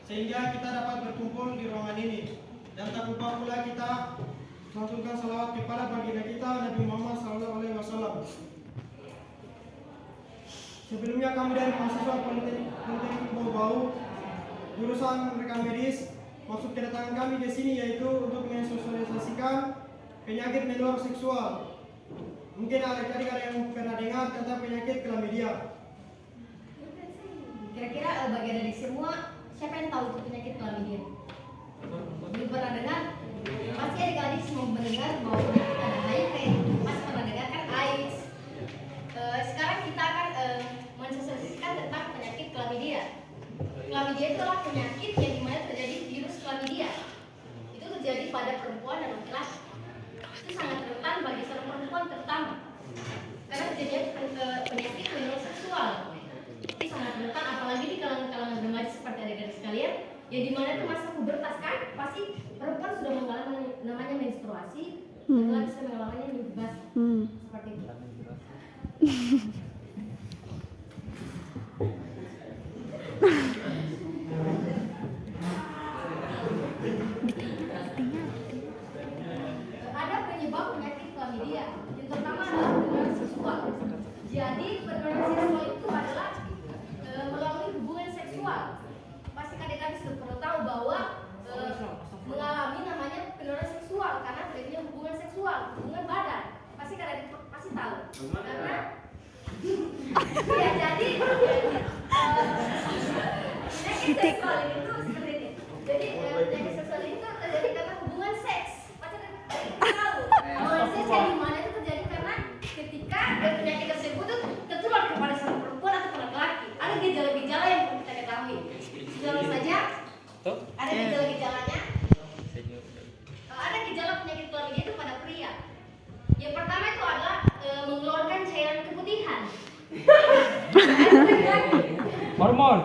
sehingga kita dapat berkumpul di ruangan ini. Dan tak lupa pula kita melantunkan salawat kepada baginda kita Nabi Muhammad SAW. Sebelumnya kami dari mahasiswa Politeknik Bau-Bau jurusan rekam medis, maksud kedatangan kami ke sini yaitu untuk mensosialisasikan penyakit menular seksual. Mungkin adik-adik ada yang pernah dengar tentang penyakit klamidia. Kira-kira bagi adik semua, siapa yang tahu itu penyakit klamidia? Belum pernah dengar? Pasti adik-adik semua mendengar bahwa penyakit ada HIV, pasti pernah dengar kan AIDS. Sekarang kita akan mensosialisasikan tentang penyakit klamidia. Klamidia itu adalah penyakit yang dimana terjadi virus klamidia. Itu terjadi pada perempuan dan laki-laki. Itu sangat rentan bagi seorang perempuan terutama, karena terjadinya penyakit menular seksual. Itu sangat rentan, apalagi di kalangan remaja seperti adik-adik sekalian, yang dimana itu masa pubertas kan, pasti perempuan sudah mengalami namanya menstruasi, setelah bisa mengalaminya bebas seperti itu. Ada penyebab penyakit klamidia. Yang pertama adalah penularan seksual. Jadi penularan seksual itu adalah melalui hubungan seksual. Pasti adik-adik sudah perlu tahu bahwa mengalami namanya penularan seksual karena terjadinya hubungan seksual, hubungan badan. Pasti adik pasti tahu. Karena ya jadi penyakit seksual itu seperti ini. Jadi penyakit seksual itu terjadi karena hubungan seks. Pasti adik tahu. Hubungan seks yang dimana itu terjadi karena ketika penyakit tersebut itu tertular kepada seorang perempuan atau laki-laki. Ada gejala-gejala yang perlu kita ketahui. Langsung saja. Ada gejala-gejalanya. Ada gejala penyakit klamidia itu pada pria. Yang pertama itu adalah mengeluarkan cairan keputihan. Hormon.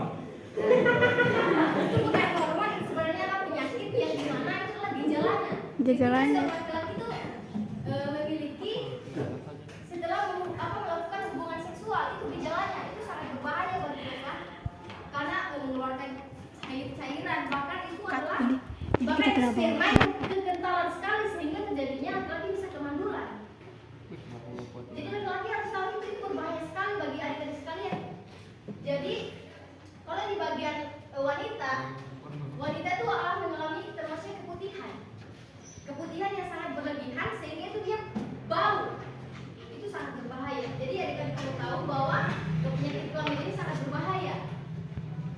Itu bukan hormon, itu sebenarnya adalah penyakit yang dimana itu adalah gejalanya. Gejalanya. Ketika laki-laki itu memiliki setelah melakukan hubungan seksual, itu gejalanya itu sangat berbahaya bagi laki-laki karena mengeluarkan cairan, bahkan itu adalah sperma yang kekentalan sekali sehingga terjadinya laki-laki bisa kemandulan. Jadi laki-laki harus tahu itu berbahaya sekali bagi adik-adik sekalian. Jadi kalau di bagian wanita itu akan mengalami termasuk keputihan yang sangat berlebihan sehingga itu dia bau. Itu sangat berbahaya. Jadi adik-adik perlu tahu bahwa penyakit klamidia ini sangat berbahaya.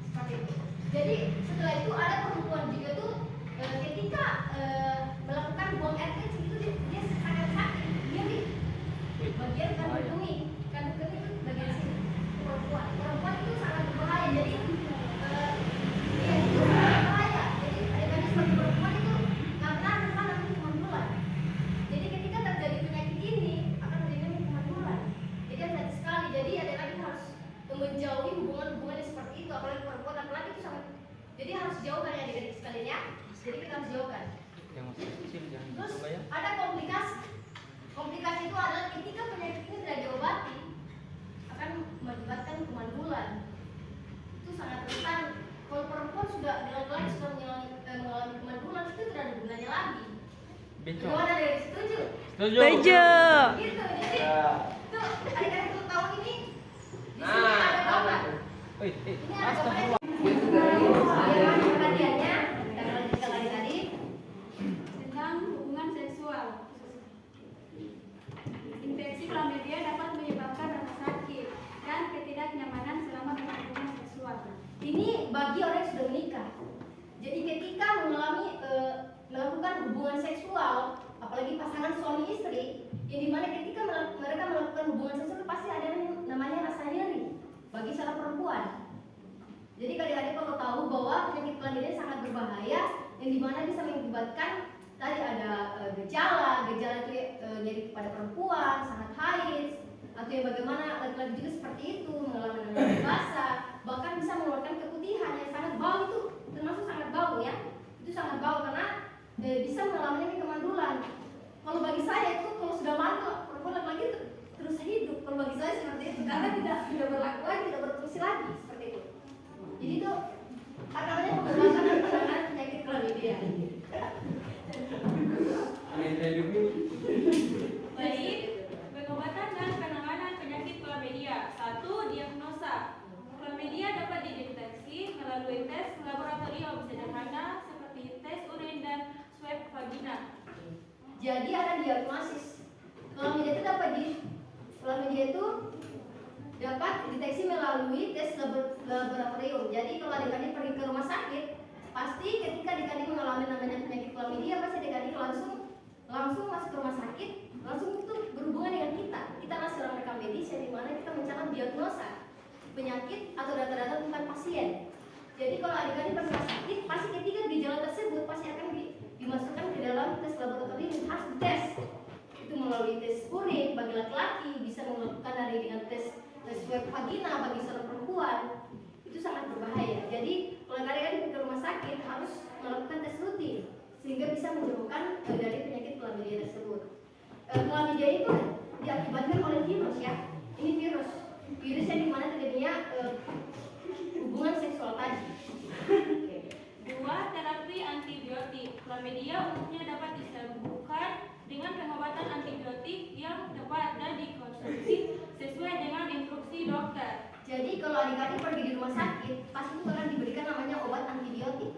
Seperti itu. Jadi setelah itu ada perempuan juga tuh ketika melakukan buang air kecil itu dia sangat sakit. Dia di bagian kandung kemih itu bagian sini. Perempuan itu sangat berbahaya. Jadi dia itu sangat berbahaya. Jadi adik-adik sebagai perempuan itu karena rentan nanti kemandulan. Jadi ketika terjadi penyakit ini akan terjadi kemandulan. Jadi hati-hati sekali. Jadi adik-adik harus menjauhi hubungan-hubungan seperti itu, apalagi perempuan laki-laki itu sangat. Jadi harus jauhkan ya adik-adik sekalian ya. Jadi kita harus jauhkan. Terus ada komplikasi. Komplikasi itu adalah ketika penyakit ini tidak diobati akan mengakibatkan kemandulan. Itu sangat rentan. Kalau perempuan sudah laki-laki sudah mengalami kemandulan itu tidak ada gunanya lagi. Gimana dari setuju? Setuju. Gitu. Jadi itu adik-adik perlu tahu ini. Di sini ada gambar. Ini ada gambar. Perhatiannya kita lanjutkan lagi tadi tentang hubungan seksual. Infeksi klamidia dapat menyebabkan rasa sakit dan ketidaknyamanan selama berhubungan seksual. Ini bagi orang yang sudah menikah. Jadi ketika melakukan hubungan seksual, apalagi pasangan suami istri, yang dimana ketika mereka melakukan hubungan seksual pasti ada yang namanya rasa nyeri bagi seorang perempuan. Jadi adik-adik perlu tahu bahwa penyakit klamidia sangat berbahaya, yang dimana bisa mengakibatkan tadi ada gejala itu nyeri pada perempuan, sangat haid, atau yang bagaimana laki-laki juga seperti itu mengalami namanya basah, bahkan bisa mengeluarkan keputihan yang sangat bau. Itu termasuk sangat bau ya. Itu sangat bau karena bisa mengalami kemandulan. Kalau bagi saya itu kalau sudah mandul perempuan laki-laki terus hidup. Kalau bagi saya seperti itu karena tidak berlaku lagi, tidak berfungsi lagi seperti itu. Jadi itu namanya pembebasan vagina. Jadi ada diagnosis. Klamida itu dapat deteksi melalui tes laboratorium. Jadi kalau adik-adik pergi ke rumah sakit, pasti ketika adik-adik mengalami namanya penyakit klamidia, pasti adik-adik langsung masuk ke rumah sakit, langsung itu berhubungan dengan kita. Kita masih orang rekam medis yang dimana kita mencatat diagnosa penyakit atau data-data tentang pasien. Jadi kalau adik-adik pergi ke rumah sakit, pasti ketika gejala tersebut pasti akan dimasukkan ke dalam tes laboratorium, harus dites. Itu melalui tes urin bagi laki-laki, bisa melakukan dari dengan tes swab vagina bagi seorang perempuan. Itu sangat berbahaya. Jadi kalau adik-adik ke rumah sakit harus melakukan tes rutin sehingga bisa menjauhkan dari penyakit klamidia tersebut. Klamidia itu diakibatkan oleh virus ya. Ini virus yang dimana terjadinya hubungan seksual tadi. Dua, terapi antibiotik. Klamidia umumnya dapat disembuhkan dengan pengobatan antibiotik yang tepat dan dikonsumsi sesuai dengan instruksi dokter. Jadi kalau adik-adik pergi di rumah sakit, pasti itu akan diberikan namanya obat antibiotik.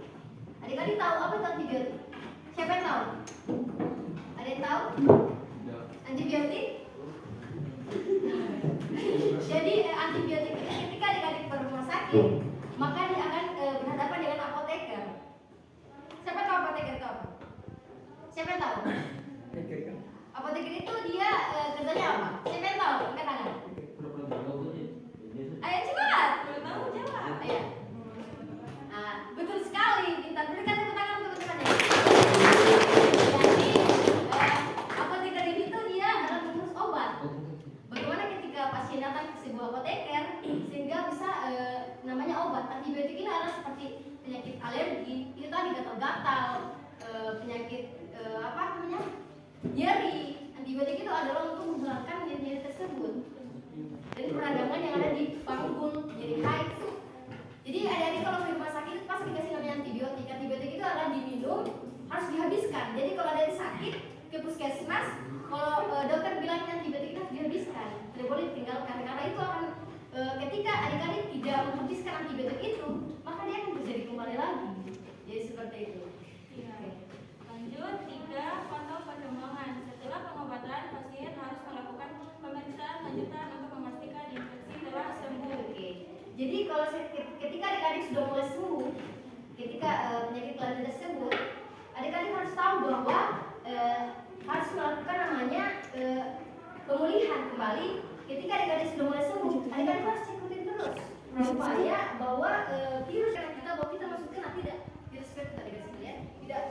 Adik-adik tahu apa itu antibiotik? Siapa yang tahu? Ada yang tahu? Antibiotik? Jadi antibiotik itu ketika adik-adik ke rumah sakit, maka dia akan berhadapan dengan apoteker. Siapa tahu apoteker itu apa? Siapa yang tahu? Apoteker itu dia kerjanya apa? Siapa yang tahu? Angkat tangan. Ayo cepat. Belum tahu jawab. Ayo. Nah, betul sekali. Bintang berikan tepuk tangan untuk teman-teman. Jadi apoteker itu dia adalah pengurus obat. Bagaimana ketika pasien datang ke sebuah apoteker sehingga bisa namanya obat. Antibiotik ini adalah seperti penyakit alergi, itu tadi gatal-gatal, penyakit apa namanya? Nyeri. Antibiotik itu adalah untuk menghilangkan nyeri-nyeri tersebut. Dan peradangan yang ada di panggung jadi haid. Jadi adik-adik kalau di rumah sakit pasti dikasih namanya antibiotik. Antibiotik itu adalah diminum, harus dihabiskan. Jadi kalau ada yang sakit ke puskesmas, kalau dokter bilang antibiotik itu harus dihabiskan, tidak boleh ditinggalkan karena itu akan ketika adik-adik tidak menghabiskan antibiotik itu, maka dia akan terjadi kembali lagi. Jadi seperti itu. Ya. Lanjut, 3, pantau perkembangan. Setelah pengobatan, pasien harus melakukan pemeriksaan lanjutan untuk memastikan infeksi telah sembuh. Oke. Jadi kalau ketika adik-adik sudah mulai sembuh, ketika penyakit klamidia tersebut, adik-adik harus tahu bahwa harus melakukan namanya pemulihan kembali. Ketika adik-adik sudah mulai sembuh, adik-adik harus ikutin terus supaya bahwa virus yang kita masukkan tidak virus tadi guys ya,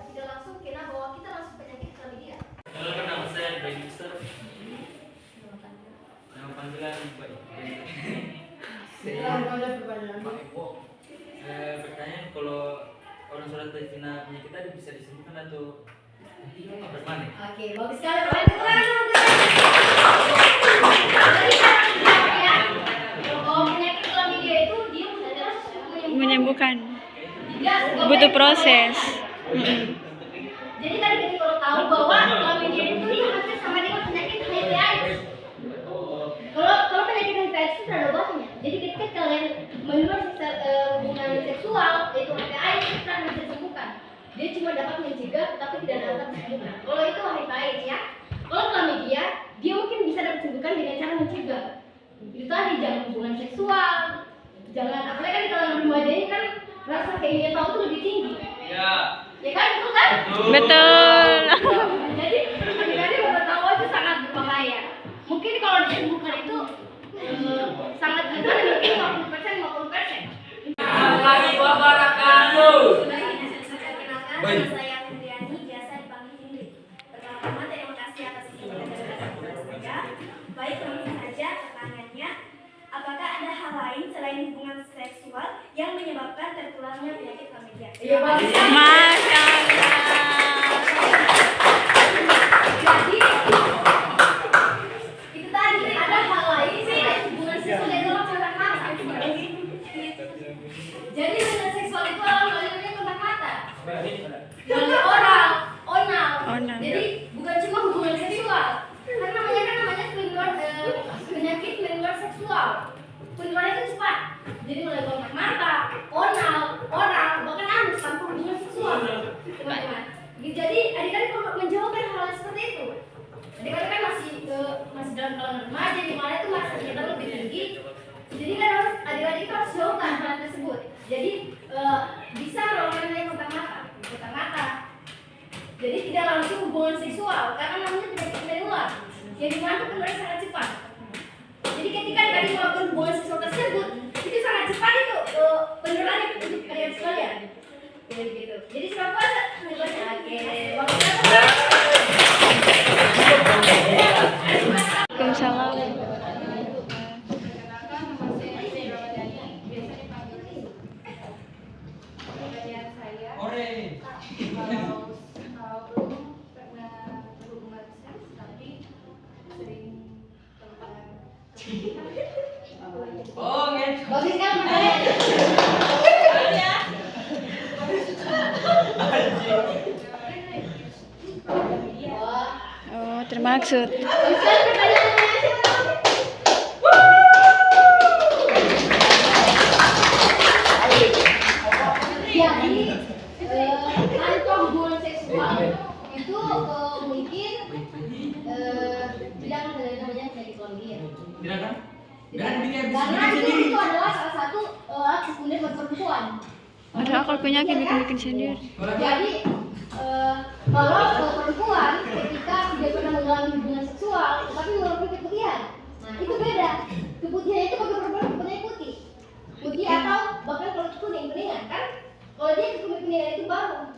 tidak langsung kena bahwa kita langsung penyakit klamidia. Halo, nama saya Bayi Mister. Nama panggilan Bayi. Silakan ada pertanyaan. Pak Eko. Pertanyaan, kalau orang sudah terkena penyakit tadi bisa disembuhkan atau bagaimana? Oke, bagus sekali. Penyakit klamidia itu dia Menyembuhkan. dia Butuh proses. Jadi tadi kita kalau tahu bahwa klamidia itu hampir sama dengan penyakit HIV/AIDS. Kalau penyakit HIV/AIDS itu ada obatnya. Jadi ketika kalian menerima hubungan seksual yaitu HIV/AIDS itu akan bisa disembuhkan. Dia cuma dapat mencegah tapi tidak dapat disembuhkan. Kalau itu HIV/AIDS ya. Kalau klamidia dia mungkin bisa dapat disembuhkan dengan cara mencegah. Itu tadi jangan hubungan seksual. Jangan apalagi kan kalau remaja ini kan rasa keingin tahu itu lebih tinggi. Ya. Ya kan betul kan? Betul. Jadi adik-adik tahu itu sangat berbahaya. Mungkin kalau disembuhkan itu sangat besar, mungkin 50%. Assalamualaikum wabarakatuh. Perkenalkan, nama saya Fitriani, biasa dipanggil Fitri. Pertama-tama terima kasih atas kesempatan saya. Baik, langsung saja pertanyaannya. Apakah ada hal lain selain hubungan seksual yang menyebabkan tertularnya penyakit klamidia? Iya, Masya Allah. Jadi itu tadi ada hal lain selain hubungan seksual yang dalam kontak mata. Jadi hubungan seksual itu adalah melalui kontak mata, melalui oral, onal. Jadi bukan cuma hubungan seksual. Karena namanya penyakit menular seksual. Penularannya itu cepat. Jadi melalui kontak mata, onal, oral, bahkan anus tanpa hubungan seksual. yang dimana penularan sangat cepat. Jadi ketika tadi melakukan hubungan seksual tersebut, itu sangat cepat itu penularannya untuk kalian sekalian. Gitu. Jadi selamat puasa. Oke, Waalaikumsalam. bagus kan makanya. Oh, termaksud. Bagus kan pertanyaannya. Jadi tanpa hubungan seksual itu mungkin tidak ada namanya gynekologi ya. Tidak kan? Dan bikin Karena itu adalah salah satu akses kulit buat perempuan. Ada akal penyakit bikin sendiri. Jadi kalau perempuan ketika dia pernah mengalami hubungan seksual tapi mengalami keputihan, nah itu beda. Keputihan itu bagi perempuan warnanya putih, putih atau bahkan kalau kuning kuningan kan. Kalau dia kuning-kuningan itu bau,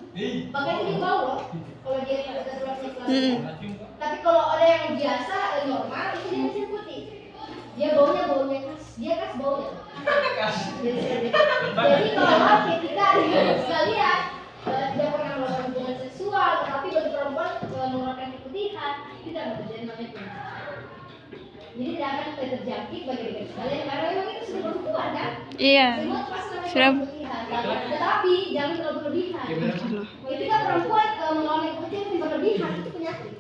bahkan itu dia bau loh. Kalau dia tidak terlalu tapi kalau ada yang biasa normal itu dia masih putih. Dia baunya khas, dia khas baunya. Jadi kalau ketika sekalian dia pernah melakukan hubungan seksual, tapi bagi perempuan mengeluarkan keputihan, tidak akan terjadi namanya penyakit. Jadi tidak akan terjangkit bagi sekalian karena memang itu sudah perempuan kan? Iya. Semua pasti namanya Sudah. keputihan. Tetapi jangan terlalu berlebihan. Ketika perempuan mengalami keputihan yang berlebihan itu penyakit.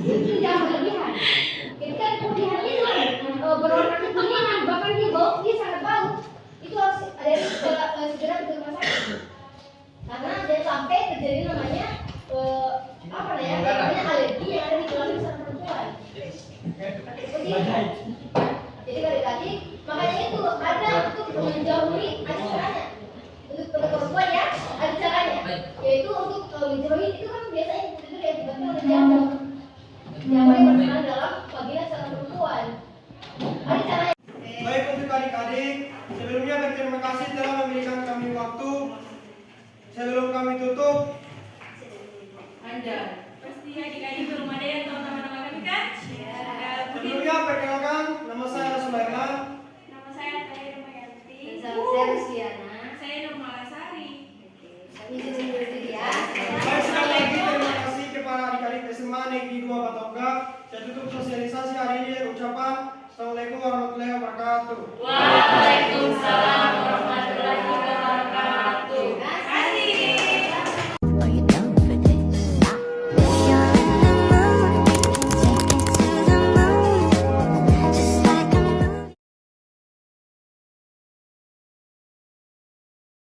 Itu jangan berlebihan. Ketika keputihan itu berwarna kekuningan, bahkan dia bau, dia sangat bau. Itu harus ada segera ke rumah sakit. Karena jangan sampai terjadi namanya namanya alergi yang ada di dalam seorang perempuan. Seperti itu. Jadi tadi makanya itu ada untuk menjauhi ada caranya. Untuk perempuan ya ada caranya. Yaitu untuk menjauhi itu kan biasanya itu yang dibantu oleh jamur. Jamur yang berperan dalam vagina seorang perempuan. Ada caranya. Baik untuk adik-adik, sebelumnya berterima kasih telah memberikan kami waktu. Sebelum kami tutup, Pasti adik-adik belum ada yang tahu nama-nama kami kan? Ya. Mungkin sebelumnya perkenalkan, nama saya Sulaiman. nama saya Taya Rumayanti. Saya Rusiana. Saya Nurmalasari. Kami di sini ya. Baik, sekali lagi terima kasih kepada adik-adik SMA Negeri 2 Patoga. Saya tutup sosialisasi hari ini dengan ucapan Assalamualaikum warahmatullahi wabarakatuh. Waalaikumsalam.